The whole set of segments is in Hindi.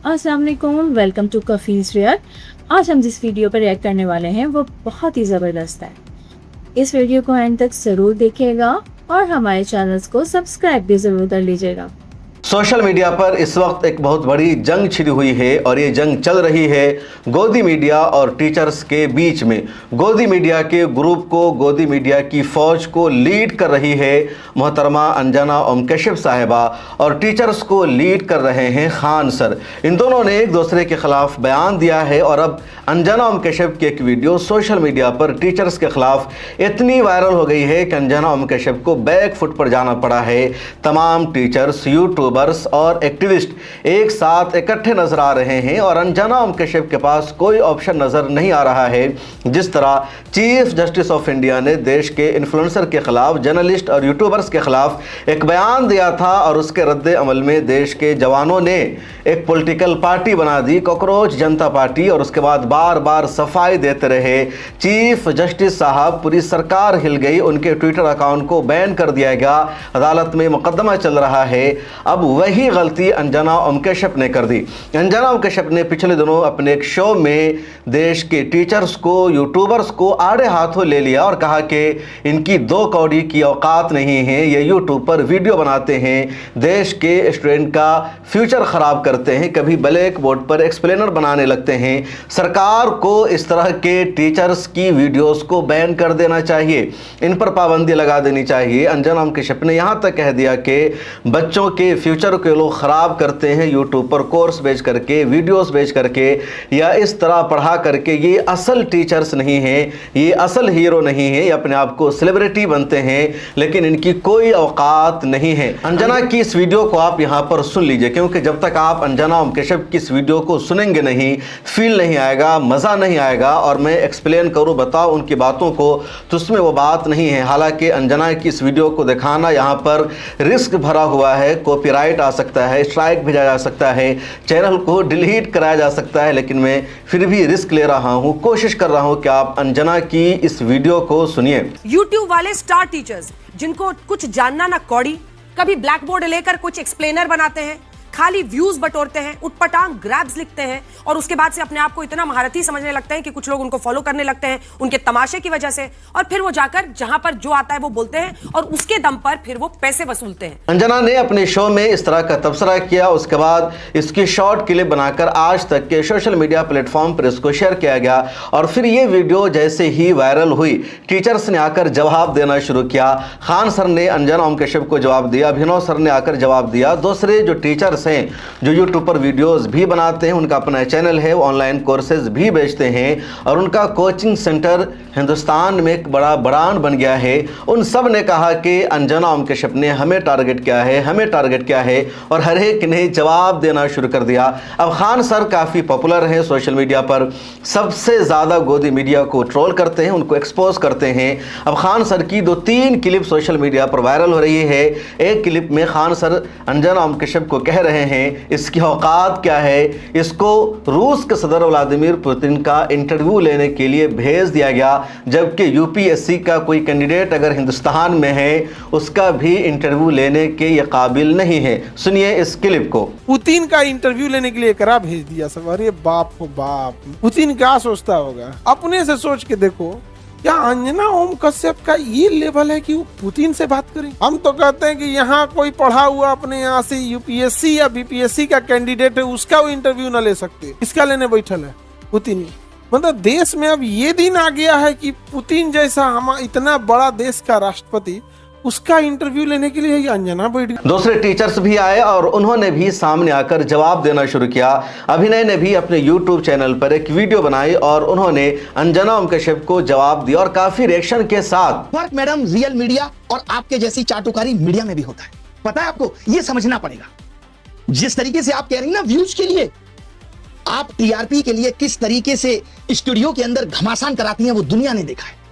अस्सलाम वालेकुम, वेलकम टू कफीज रिएक्ट। आज हम जिस वीडियो पर रिएक्ट करने वाले हैं वो बहुत ही ज़बरदस्त है। इस वीडियो को एंड तक ज़रूर देखिएगा और हमारे चैनल्स को सब्सक्राइब भी ज़रूर कर लीजिएगा। सोशल मीडिया पर इस वक्त एक बहुत बड़ी जंग छिड़ी हुई है और ये जंग चल रही है गोदी मीडिया और टीचर्स के बीच में। गोदी मीडिया के ग्रुप को, गोदी मीडिया की फौज को लीड कर रही है मोहतरमा अंजना ओम कश्यप साहिबा और टीचर्स को लीड कर रहे हैं खान सर। इन दोनों ने एक दूसरे के खिलाफ बयान दिया है और अब अंजना ओम कश्यप की एक वीडियो सोशल मीडिया पर टीचर्स के खिलाफ इतनी वायरल हो गई है कि अंजना ओम कश्यप को बैक फुट पर जाना पड़ा है। तमाम टीचर्स, यूट्यूबर्स और एक्टिविस्ट एक साथ इकट्ठे नजर आ रहे हैं और अंजना ओम कश्यप के पास कोई ऑप्शन नजर नहीं आ रहा है। जिस तरह चीफ जस्टिस ऑफ इंडिया ने देश के इन्फ्लुएंसर के खिलाफ, जर्नलिस्ट और यूट्यूबर्स के खिलाफ एक बयान दिया था और उसके रद्द अमल में देश के जवानों ने एक पॉलिटिकल पार्टी बना दी, कॉकरोच जनता पार्टी, और उसके बाद बार बार सफाई देते रहे। चीफ जस्टिस साहब, पूरी सरकार हिल गई, उनके ट्विटर अकाउंट को बैन कर दिया गया, अदालत में मुकदमा चल रहा है। अब वही गलती अंजना ओम कश्यप ने कर दी। अंजना ओम कश्यप ने पिछले दिनों अपने एक शो में देश के टीचर्स को, यूट्यूबर्स को आड़े हाथों ले लिया और कहा कि इनकी दो कौड़ी की औकात नहीं है, ये यूट्यूब पर वीडियो बनाते हैं, देश के स्टूडेंट का फ्यूचर खराब करते हैं, कभी ब्लैक बोर्ड पर एक्सप्लेनर बनाने लगते हैं। सरकार को इस तरह के टीचर्स की वीडियोस को बैन कर देना चाहिए, इन पर पाबंदी लगा देनी चाहिए। अंजना ओम कश्यप ने यहाँ तक कह दिया कि बच्चों के फ्यूचर के लोग खराब करते हैं यूट्यूब पर कोर्स बेच करके, वीडियोस बेच करके या इस तरह पढ़ा करके। ये असल टीचर्स नहीं हैं, ये असल हीरो नहीं है, ये अपने आप को सेलिब्रिटी बनते हैं लेकिन इनकी कोई औकात नहीं है। अंजना की इस वीडियो को आप यहाँ पर सुन लीजिए, क्योंकि जब तक आप अंजना ओम कश्यप की इस वीडियो को सुनेंगे नहीं, फील नहीं आएगा, मज़ा नहीं आएगा और मैं एक्सप्लेन करूँ, बताऊँ उनकी बातों को, तो उसमें वो बात नहीं है। हालांकि अंजना की इस वीडियो को दिखाना यहाँ पर रिस्क भरा हुआ है, कॉपीराइट आ सकता है, स्ट्राइक भेजा जा सकता है, चैनल को डिलीट कराया जा सकता है, लेकिन मैं फिर भी रिस्क ले रहा हूं, कोशिश कर रहा हूं कि आप अंजना की इस वीडियो को सुनिए। YouTube वाले स्टार टीचर्स जिनको कुछ जानना ना कौड़ी, कभी ब्लैक बोर्ड लेकर कुछ एक्सप्लेनर बनाते हैं, खाली व्यूज बटोरते हैं, उटपटांग ग्रैब्स लिखते हैं और उसके बाद से अपने आप को इतना महारथी समझने लगते हैं कि कुछ लोग उनको फॉलो करने लगते हैं उनके तमाशे की वजह से, और फिर वो जाकर जहां पर जो आता है वो बोलते हैं और उसके दम पर फिर वो पैसे वसूलते हैं। अंजना ने अपने शो में इस तरह का तबसरा किया, उसके बाद इसकी शॉर्ट क्लिप बनाकर आज तक के सोशल मीडिया प्लेटफॉर्म पर इसको शेयर किया गया और फिर ये वीडियो जैसे ही वायरल हुई, टीचर्स ने आकर जवाब देना शुरू किया। खान सर ने अंजना ओम कश्यप को जवाब दिया, अभिनव सर ने आकर जवाब दिया, दूसरे जो टीचर्स हैं जो यूट्यूब पर वीडियोस भी बनाते हैं, उनका अपना चैनल है, वो ऑनलाइन कोर्सेज भी बेचते हैं और उनका कोचिंग सेंटर हिंदुस्तान में एक बड़ा ब्रांड बन गया है। उन सब ने कहा कि अंजना ओम कश्यप ने हमें टारगेट किया है, हमें टारगेट किया है और हर एक ने जवाब देना शुरू कर दिया। अब खान सर काफ़ी पॉपुलर हैं सोशल मीडिया पर, सबसे ज़्यादा गोदी मीडिया को ट्रोल करते हैं, उनको एक्सपोज करते हैं। अब खान सर की 2-3 क्लिप सोशल मीडिया पर वायरल हो रही है। एक क्लिप में खान सर अंजना ओम कश्यप को कह रहे हैं इसकी औकात क्या है, इसको रूस के सदर व्लादिमीर पुतिन का इंटरव्यू लेने के लिए भेज दिया गया, जबकि यूपीएससी का कोई कैंडिडेट अगर हिंदुस्तान में है उसका भी इंटरव्यू लेने के ये काबिल नहीं है। सुनिए इस क्लिप को। पुतिन का इंटरव्यू लेने के लिए एकरा भेज दिया सब। अरे बाप हो बाप, पुतिन क्या सोचता होगा, अपने से सोच के देखो। क्या अंजना ओम कश्यप का ये लेवल है कि वो पुतिन से बात करें? हम तो कहते हैं कि यहाँ कोई पढ़ा हुआ अपने यहाँ से यूपीएससी या बीपीएससी का कैंडिडेट है, उसका वो इंटरव्यू ना ले सकते, इसका लेने बैठल है पुतिन। मतलब देश में अब ये दिन आ गया है कि पुतिन जैसा हम इतना बड़ा देश का राष्ट्रपति, उसका इंटरव्यू लेने के लिए अंजना बैठ गई। दूसरे टीचर्स भी आए और उन्होंने भी सामने आकर जवाब देना शुरू किया। अभिनय ने भी अपने YouTube चैनल पर एक वीडियो बनाई और उन्होंने अंजना ओम कश्यप को जवाब दिया और काफी रिएक्शन के साथ। फर्क मैडम रियल मीडिया और आपके जैसी चाटुकारी मीडिया में भी होता है, पता है आपको, ये समझना पड़ेगा। जिस तरीके से आप कह रही ना व्यूज के लिए, आप टीआरपी के लिए किस तरीके से स्टूडियो के अंदर घमासान कराती हैं वो दुनिया ने देखा है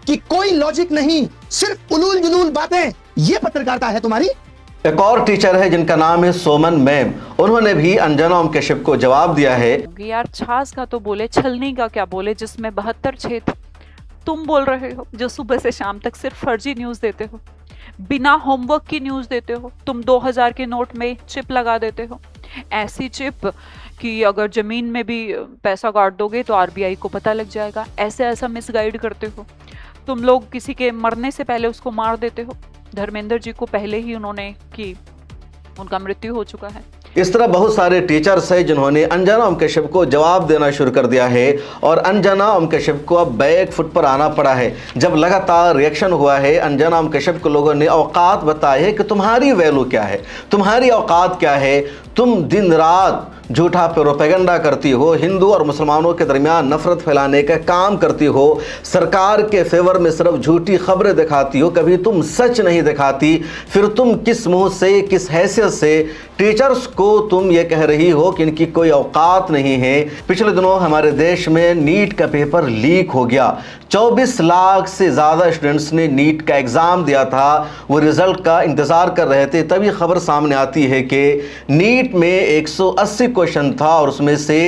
कि कोई लॉजिक नहीं, सिर्फ उलूल जुलूल बातें। ये पत्रकारिता है तुम्हारी। एक और टीचर है जिनका नाम है सोमन मैम, उन्होंने भी अंजना ओम कश्यप को जवाब दिया है। यार छाछ का तो बोले, छलनी का क्या बोले, जिसमें 72 छेद तुम बोल रहे हो, जो सुबह से शाम तक सिर्फ फर्जी न्यूज देते हो, बिना होमवर्क की न्यूज देते हो। तुम 2000 के नोट में चिप लगा देते हो। ऐसी चिप कि अगर ज़मीन में भी पैसा काट दोगे तो आरबीआई को पता लग जाएगा। ऐसा मिसगाइड करते हो तुम लोग, किसी के मरने से पहले उसको मार देते हो। धर्मेंद्र जी को पहले ही उन्होंने कि उनका मृत्यु हो चुका है। इस तरह बहुत सारे टीचर्स हैं जिन्होंने अंजना ओम कश्यप को जवाब देना शुरू कर दिया है और अंजना ओम कश्यप को अब बैक फुट पर आना पड़ा है। जब लगातार रिएक्शन हुआ है, अंजना ओम कश्यप को लोगों ने औकात बताई है कि तुम्हारी वैल्यू क्या है, तुम्हारी औकात क्या है, तुम दिन रात झूठा प्रोपेगेंडा करती हो, हिंदू और मुसलमानों के दरमियान नफरत फैलाने का काम करती हो, सरकार के फेवर में सिर्फ झूठी खबरें दिखाती हो, कभी तुम सच नहीं दिखाती। फिर तुम किस मुंह से, किस हैसियत से टीचर्स को तुम ये कह रही हो कि इनकी कोई औकात नहीं है। पिछले दिनों हमारे देश में नीट का पेपर लीक हो गया। 24 लाख से ज़्यादा स्टूडेंट्स ने नीट का एग्ज़ाम दिया था, वो रिज़ल्ट का इंतज़ार कर रहे थे। तभी खबर सामने आती है कि नीट में 180 क्वेश्चन था और उसमें से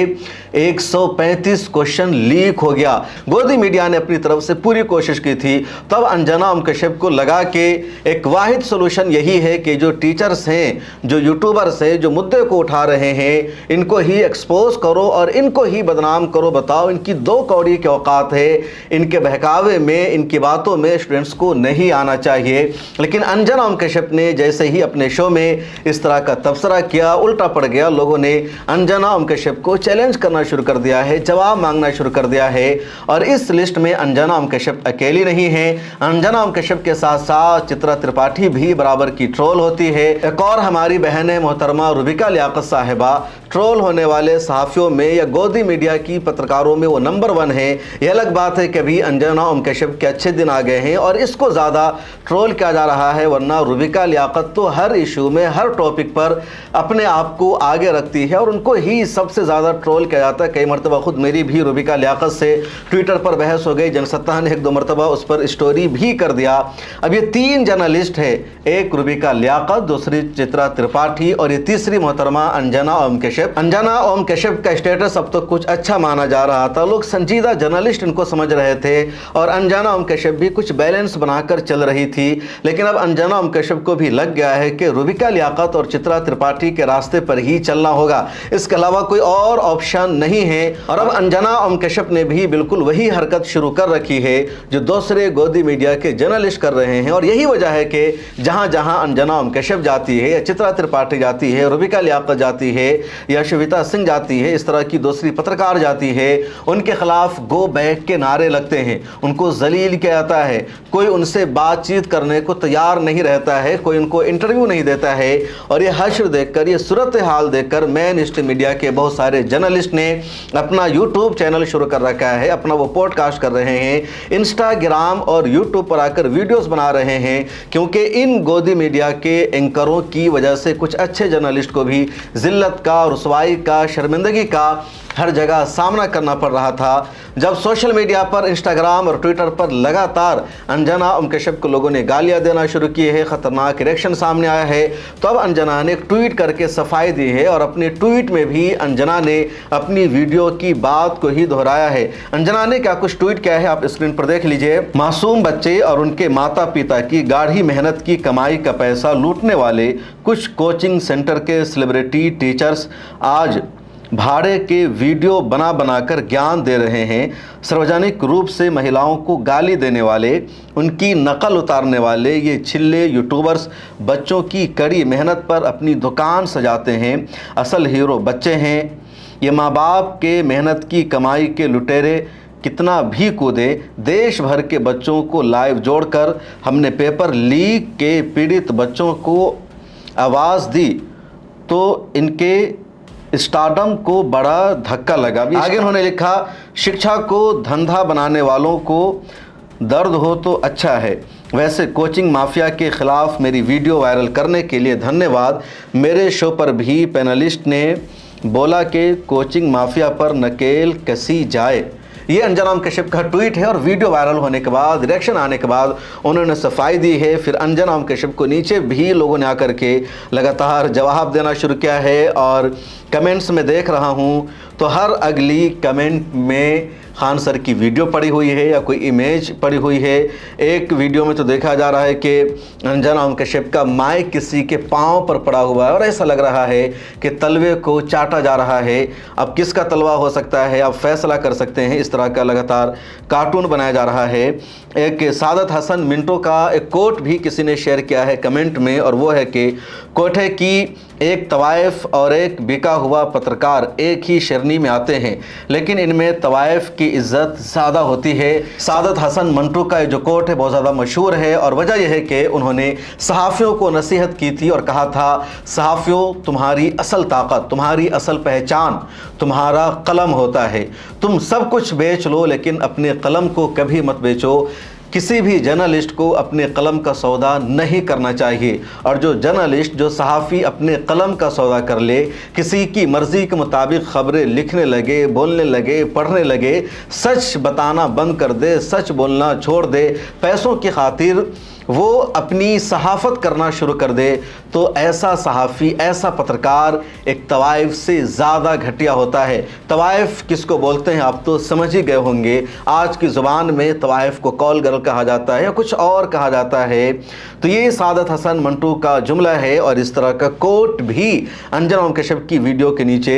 135 क्वेश्चन लीक हो गया। गोदी मीडिया ने अपनी तरफ से पूरी कोशिश की थी। तब अंजना ओम कश्यप को लगा कि एक वाहिद सोल्यूशन यही है कि जो टीचर्स हैं, जो यूट्यूबर्स हैं, जो मुद्दे को उठा रहे हैं, इनको ही एक्सपोज करो और इनको ही बदनाम करो। बताओ इनकी 2 कौड़ी की औकात है, इनके बहकावे में, इनकी बातों में स्टूडेंट्स को नहीं आना चाहिए। लेकिन अंजना ओम कश्यप ने जैसे ही अपने शो में इस तरह का तबसरा किया, उल्टा पड़ गया। लोगों ने अंजना ओम कश्यप को चैलेंज करना शुरू कर दिया है, जवाब मांगना शुरू कर दिया है। और इस लिस्ट में अंजना ओम कश्यप अकेली नहीं है। अंजना ओम कश्यप के साथ साथ चित्रा त्रिपाठी भी बराबर की ट्रोल होती है। एक और हमारी बहन है मोहतरमा रुबिका लियाकत साहिबा, ट्रोल होने वाले सहाफ़ियों में या गोदी मीडिया की पत्रकारों में वो नंबर 1 है। यह अलग बात है कि अभी अंजना ओम कश्यप के अच्छे दिन आ गए हैं और इसको ज़्यादा ट्रोल किया जा रहा है, वरना रुबिका लियाकत तो हर इशू में, हर टॉपिक पर अपने आप को आगे रखती है और उनको ही सबसे ज़्यादा ट्रोल किया जाता है। कई मरतबा खुद मेरी भी रुबिका लियाकत से ट्विटर पर बहस हो गई, जनसत्ता ने 1-2 मरतबा उस पर स्टोरी भी कर दिया। अब ये 3 जर्नलिस्ट है, एक रुबिका लियाकत, दूसरी चित्रा त्रिपाठी और ये तीसरी मोहतरमा अंजना ओम कश्यप। अंजना ओम कश्यप का स्टेटस अब तो कुछ अच्छा माना जा रहा था, लोग संजीदा जर्नलिस्ट इनको समझ रहे थे और अंजना ओम कश्यप भी कुछ बैलेंस बनाकर चल रही थी। लेकिन अब अंजना ओम कश्यप को भी लग गया है कि रुबिका लियाकत और चित्रा त्रिपाठी के रास्ते पर ही चलना होगा, इसके अलावा कोई और ऑप्शन नहीं है। और अब अंजना ओम कश्यप ने भी बिल्कुल वही हरकत शुरू कर रखी है जो दूसरे गोदी मीडिया के जर्नलिस्ट कर रहे हैं। और यही वजह है कि जहां जहां अंजना ओम कश्यप जाती है या चित्रा त्रिपाठी जाती है, रुबिका लियाकत जाती है या श्वेता सिंह जाती है, इस तरह की दूसरी पत्रकार जाती है, उनके खिलाफ गो बैक के नारे लगते हैं, उनको जलील किया जाता है, कोई उनसे बातचीत करने को तैयार नहीं रहता है, कोई उनको इंटरव्यू नहीं देता है। और ये हश्र देखकर, ये सूरत हाल देखकर मेन स्ट्रीम मीडिया के बहुत सारे जर्नलिस्ट ने अपना यूट्यूब चैनल शुरू कर रखा है, अपना वो पॉडकास्ट कर रहे हैं, इंस्टाग्राम और यूट्यूब पर आकर वीडियोस बना रहे हैं, क्योंकि इन गोदी मीडिया के एंकरों की वजह से कुछ अच्छे जर्नलिस्ट को भी जिल्लत का, रुसवाई का, शर्मिंदगी का हर जगह सामना करना पड़ रहा था। जब सोशल मीडिया पर, इंस्टाग्राम और ट्विटर पर लगातार अंजना ओम कश्यप को लोगों ने गालियां देना शुरू की है, खतरनाक रिएक्शन सामने आया है, तो अब अंजना ने एक ट्वीट करके सफाई दी है और अपने ट्वीट में भी अंजना ने अपनी वीडियो की बात को ही दोहराया है। अंजना ने क्या कुछ ट्वीट किया है, आप स्क्रीन पर देख लीजिए। मासूम बच्चे और उनके माता पिता की गाढ़ी मेहनत की कमाई का पैसा लूटने वाले कुछ कोचिंग सेंटर के सेलिब्रिटी टीचर्स आज भाड़े के वीडियो बना बनाकर ज्ञान दे रहे हैं। सार्वजनिक रूप से महिलाओं को गाली देने वाले, उनकी नकल उतारने वाले ये छिल्ले यूट्यूबर्स बच्चों की कड़ी मेहनत पर अपनी दुकान सजाते हैं। असल हीरो बच्चे हैं। ये माँ बाप के मेहनत की कमाई के लुटेरे कितना भी कूदे। देश भर के बच्चों को लाइव जोड़कर हमने पेपर लीक के पीड़ित बच्चों को आवाज़ दी तो इनके स्टारडम को बड़ा धक्का लगा। आगे उन्होंने लिखा, शिक्षा को धंधा बनाने वालों को दर्द हो तो अच्छा है। वैसे कोचिंग माफिया के खिलाफ मेरी वीडियो वायरल करने के लिए धन्यवाद। मेरे शो पर भी पैनलिस्ट ने बोला कि कोचिंग माफिया पर नकेल कसी जाए। ये अंजना ओम कश्यप का ट्वीट है और वीडियो वायरल होने के बाद, रिएक्शन आने के बाद उन्होंने सफाई दी है। फिर अंजना ओम कश्यप को नीचे भी लोगों ने आकर के लगातार जवाब देना शुरू किया है और कमेंट्स में देख रहा हूँ तो हर अगली कमेंट में खान सर की वीडियो पड़ी हुई है या कोई इमेज पड़ी हुई है। एक वीडियो में तो देखा जा रहा है कि अंजना ओम कश्यप का माइक किसी के पाँव पर पड़ा हुआ है और ऐसा लग रहा है कि तलवे को चाटा जा रहा है। अब किसका तलवा हो सकता है आप फैसला कर सकते हैं। इस तरह का लगातार कार्टून बनाया जा रहा है। एक सादत हसन मिंटो का एक कोट भी किसी ने शेयर किया है कमेंट में, और वो है कि कोट है कि एक तवाइफ और एक बिका हुआ पत्रकार एक ही शेरनी में आते हैं, लेकिन इनमें तवाइफ की इज्जत ज़्यादा होती है। सादत हसन मंटो का जो कोट है बहुत ज़्यादा मशहूर है और वजह यह है कि उन्होंने सहाफ़ियों को नसीहत की थी और कहा था, सहाफ़ियों तुम्हारी असल ताकत, तुम्हारी असल पहचान तुम्हारा कलम होता है। तुम सब कुछ बेच लो लेकिन अपने कलम को कभी मत बेचो। किसी भी जर्नलिस्ट को अपने कलम का सौदा नहीं करना चाहिए, और जो जर्नलिस्ट, जो सहाफ़ी अपने कलम का सौदा कर ले, किसी की मर्ज़ी के मुताबिक ख़बरें लिखने लगे, बोलने लगे, पढ़ने लगे, सच बताना बंद कर दे, सच बोलना छोड़ दे, पैसों की खातिर वो अपनी सहाफ़त करना शुरू कर दे, तो ऐसा सहाफ़ी, ऐसा पत्रकार एक तवाइफ से ज़्यादा घटिया होता है। तवाइफ किसको बोलते हैं आप तो समझ ही गए होंगे। आज की ज़ुबान में तवाइफ को कॉल गर्ल कहा जाता है या कुछ और कहा जाता है। तो ये सादत हसन मंटू का जुमला है और इस तरह का कोट भी अंजना ओम कश्यप की वीडियो के नीचे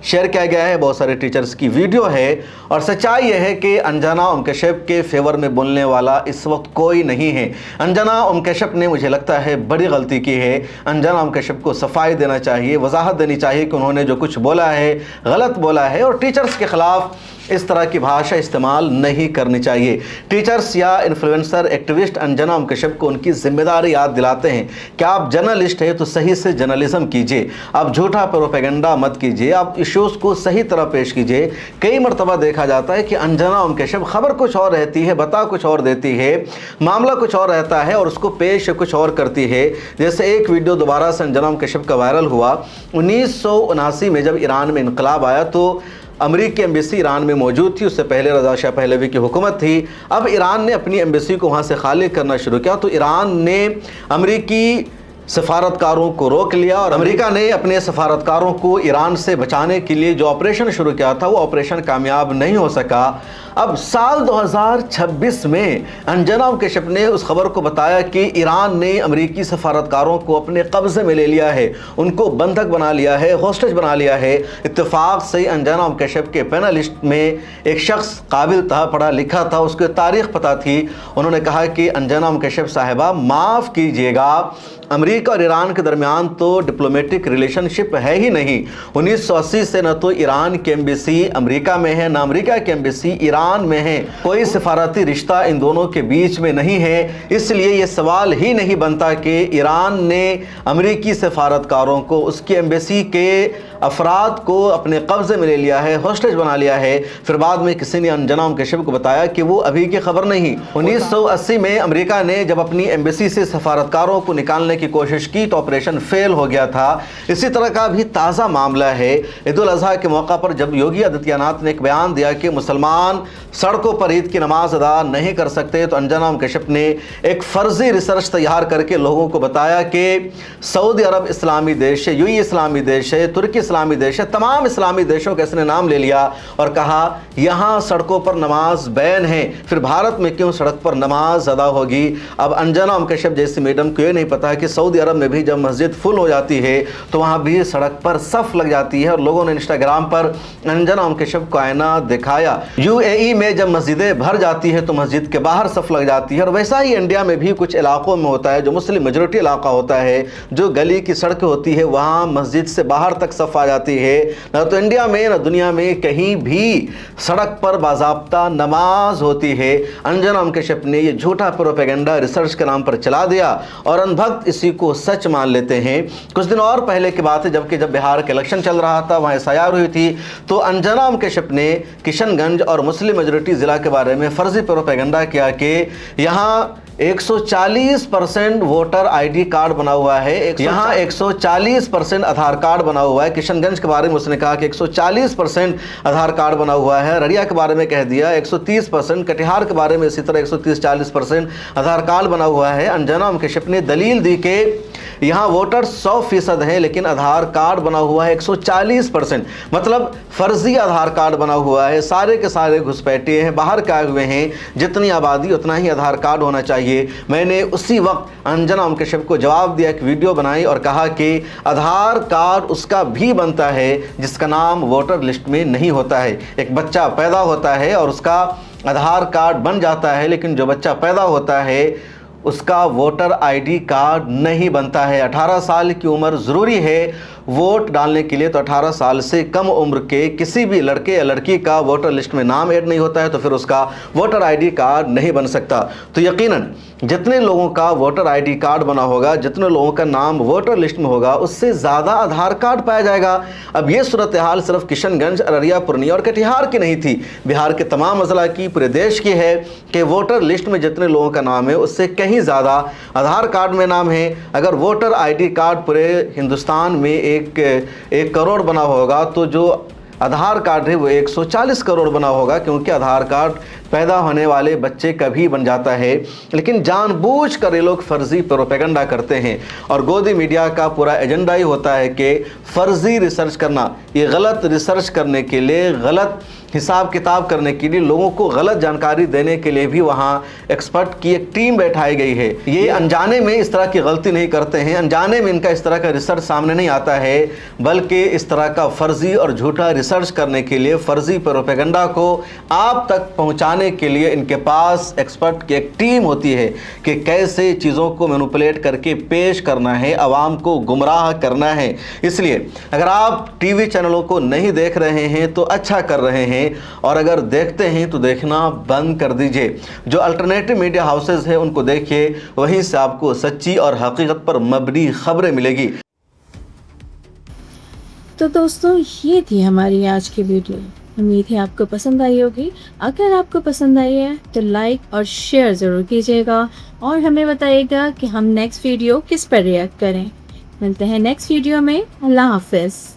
शेयर किया गया है। बहुत सारे टीचर्स की वीडियो है और सच्चाई यह है कि अंजना ओम कश्यप के फेवर में बोलने वाला इस वक्त कोई नहीं है। अंजना ओम कश्यप ने, मुझे लगता है, बड़ी गलती की है। अंजना ओम कश्यप को सफाई देना चाहिए, वजाहत देनी चाहिए कि उन्होंने जो कुछ बोला है गलत बोला है और टीचर्स के खिलाफ इस तरह की भाषा इस्तेमाल नहीं करनी चाहिए। टीचर्स या इन्फ्लुएंसर एक्टिविस्ट अंजना ओम कश्यप को उनकी जिम्मेदारी याद दिलाते हैं कि आप जर्नलिस्ट हैं तो सही से जर्नलिज्म कीजिए, आप झूठा प्रोपेगेंडा मत कीजिए, आप इश्यूज़ को सही तरह पेश कीजिए। कई मरतबा देखा जाता है कि अंजना ओम कश्यप खबर कुछ और रहती है, बता कुछ और देती है, मामला कुछ और रहता है और उसको पेश कुछ और करती है। जैसे एक वीडियो दोबारा से अंजना ओम कश्यप का वायरल हुआ 1979 में जब ईरान में इनकलाब आया तो अमेरिकी एम्बेसी ईरान में मौजूद थी। उससे पहले रज़ा शाह पहलवी की हुकूमत थी। अब ईरान ने अपनी एम्बेसी को वहाँ से खाली करना शुरू किया तो ईरान ने अमेरिकी सफारतकारों को रोक लिया और अमेरिका ने अपने सफारतकारों को ईरान से बचाने के लिए जो ऑपरेशन शुरू किया था वो ऑपरेशन कामयाब नहीं हो सका। अब साल 2026 में अंजना ओम कश्यप ने उस खबर को बताया कि ईरान ने अमेरिकी सफारतकारों को अपने कब्जे में ले लिया है, उनको बंधक बना लिया है, होस्टेज बना लिया है। इत्तेफाक से अंजना ओम कश्यप के पैनलिस्ट में एक शख्स काबिल था, पढ़ा लिखा था, उसकी तारीख पता थी। उन्होंने कहा कि अंजना ओम कश्यप साहिबा माफ़ कीजिएगा, अमेरिका और ईरान के दरमियान तो डिप्लोमेटिक रिलेशनशिप है ही नहीं। 1980 से न तो ईरान की एम्बेसी अमेरिका में है, न अमेरिका की एम्बेसी ईरान में है। कोई सिफारती रिश्ता इन दोनों के बीच में नहीं है। इसलिए ये सवाल ही नहीं बनता कि ईरान ने अमेरिकी सिफारतकारों को, उसकी एम्बेसी के अफराद को अपने कब्जे में ले लिया है, होस्टेज बना लिया है। फिर बाद में किसी ने अंजना ओम कश्यप को बताया कि वो अभी की खबर नहीं। 1980 में अमेरिका ने जब अपनी एम्बेसी से सफारतकारों को निकालने की कोशिश की तो ऑपरेशन फेल हो गया था। इसी तरह का भी ताज़ा मामला है। ईद उल अज़हा के मौका पर जब योगी आदित्यनाथ ने एक बयान दिया कि मुसलमान सड़कों पर ईद की नमाज अदा नहीं कर सकते, तो अंजना ओम कश्यप ने एक फ़र्जी रिसर्च तैयार करके लोगों को बताया कि सऊदी अरब इस्लामी देश है, यूएई इस्लामी देश है, तुर्की इस्लामी देश है, तमाम इस्लामी देशों का इसने नाम ले लिया और कहा यहाँ सड़कों पर नमाज बैन है, फिर भारत में क्यों सड़क पर नमाज अदा होगी। अब अंजना ओम कश्यप जैसी मैडम को ये नहीं पता है कि सऊदी अरब में भी जब मस्जिद फुल हो जाती है तो वहाँ भी सड़क पर सफ़ लग जाती है और लोगों ने इंस्टाग्राम पर अंजना ओम कश्यप को आईना दिखाया। यूएई में जब मस्जिदें भर जाती है तो मस्जिद के बाहर सफ़ लग जाती है और वैसा ही इंडिया में भी कुछ इलाकों में होता है जो मुस्लिम मेजोरिटी इलाका होता है, जो गली की सड़कें होती है वहाँ मस्जिद से बाहर तक सफ़ आ जाती है। ना तो इंडिया में ना दुनिया में कहीं भी सड़क पर बाज़ाब्ता नमाज होती है। अंजना ओम कश्यप ने ये झूठा प्रोपेगेंडा रिसर्च के नाम पर चला दिया और अनभक्त इसी को सच मान लेते हैं। कुछ दिन और पहले की बात है जब बिहार का इलेक्शन चल रहा था, वहाँ एसआईआर हुई थी, तो अंजना ओम कश्यप ने किशनगंज और मुस्लिम मेजोरिटी ज़िला के बारे में फ़र्जी प्रोपेगेंडा किया कि यहाँ 140% वोटर आईडी कार्ड बना हुआ है, यहाँ 140% आधार कार्ड बना हुआ है। किशनगंज के बारे में उसने कहा कि 140% आधार कार्ड बना हुआ है। रड़िया के बारे में कह दिया 130%, कटिहार के बारे में इसी तरह 130-40% आधार कार्ड बना हुआ है। अंजना ओम कश्यप ने दलील दी कि यहाँ वोटर 100% है, लेकिन आधार कार्ड बना हुआ है 140%। मतलब फर्जी आधार कार्ड बना हुआ है। सारे के सारे घुसपैठिए हैं, बाहर के आए हुए हैं। जितनी आबादी उतना ही आधार कार्ड होना चाहिए। मैंने उसी वक्त अंजना ओम कश्यप को जवाब दिया, एक वीडियो बनाई और कहा कि आधार कार्ड उसका भी बनता है जिसका नाम वोटर लिस्ट में नहीं होता है। एक बच्चा पैदा होता है और उसका आधार कार्ड बन जाता है, लेकिन जो बच्चा पैदा होता है उसका वोटर आईडी कार्ड नहीं बनता है। 18 साल की उम्र ज़रूरी है वोट डालने के लिए, तो 18 साल से कम उम्र के किसी भी लड़के या लड़की का वोटर लिस्ट में नाम ऐड नहीं होता है, तो फिर उसका वोटर आईडी कार्ड नहीं बन सकता। तो यकीनन जितने लोगों का वोटर आईडी कार्ड बना होगा, जितने लोगों का नाम वोटर लिस्ट में होगा, उससे ज़्यादा आधार कार्ड पाया जाएगा। अब ये सूरत हाल सिर्फ किशनगंज, अररिया, पूर्णिया और कटिहार की नहीं थी, बिहार के तमाम अजला की, पूरे देश की है कि वोटर लिस्ट में जितने लोगों का नाम है उससे कहीं ज़्यादा आधार कार्ड में नाम है। अगर वोटर आईडी कार्ड पूरे हिंदुस्तान में एक करोड़ बना होगा, तो जो आधार कार्ड है वो 140 करोड़ बना होगा, क्योंकि आधार कार्ड पैदा होने वाले बच्चे का भी बन जाता है। लेकिन जानबूझकर ये लोग फर्जी प्रोपेगेंडा करते हैं और गोदी मीडिया का पूरा एजेंडा ही होता है कि फर्जी रिसर्च करना। ये गलत रिसर्च करने के लिए, गलत हिसाब किताब करने के लिए, लोगों को गलत जानकारी देने के लिए भी वहाँ एक्सपर्ट की एक टीम बैठाई गई है। ये अनजाने में इस तरह की गलती नहीं करते हैं, अनजाने में इनका इस तरह का रिसर्च सामने नहीं आता है, बल्कि इस तरह का फर्जी और झूठा रिसर्च करने के लिए, फर्जी प्रोपेगेंडा को आप तक पहुँचाने के लिए इनके पास एक्सपर्ट की एक टीम होती है कि कैसे चीज़ों को मैनिपुलेट करके पेश करना है, आवाम को गुमराह करना है। इसलिए अगर आप टीवी चैनलों को नहीं देख रहे हैं तो अच्छा कर रहे हैं, और अगर देखते हैं तो देखना बंद कर दीजिए। जो अल्टरनेटिव मीडिया हाउसेज हैं उनको देखिए, वहीं से आपको सच्ची और हकीकत पर मबनी खबरें मिलेगी। तो दोस्तों, ये थी हमारी आज की वीडियो। उम्मीद है आपको पसंद आई होगी। अगर आपको पसंद आई है तो लाइक और शेयर ज़रूर कीजिएगा और हमें बताइएगा कि हम नेक्स्ट वीडियो किस पर रिएक्ट करें। मिलते हैं नेक्स्ट वीडियो में। अल्लाह हाफिज़।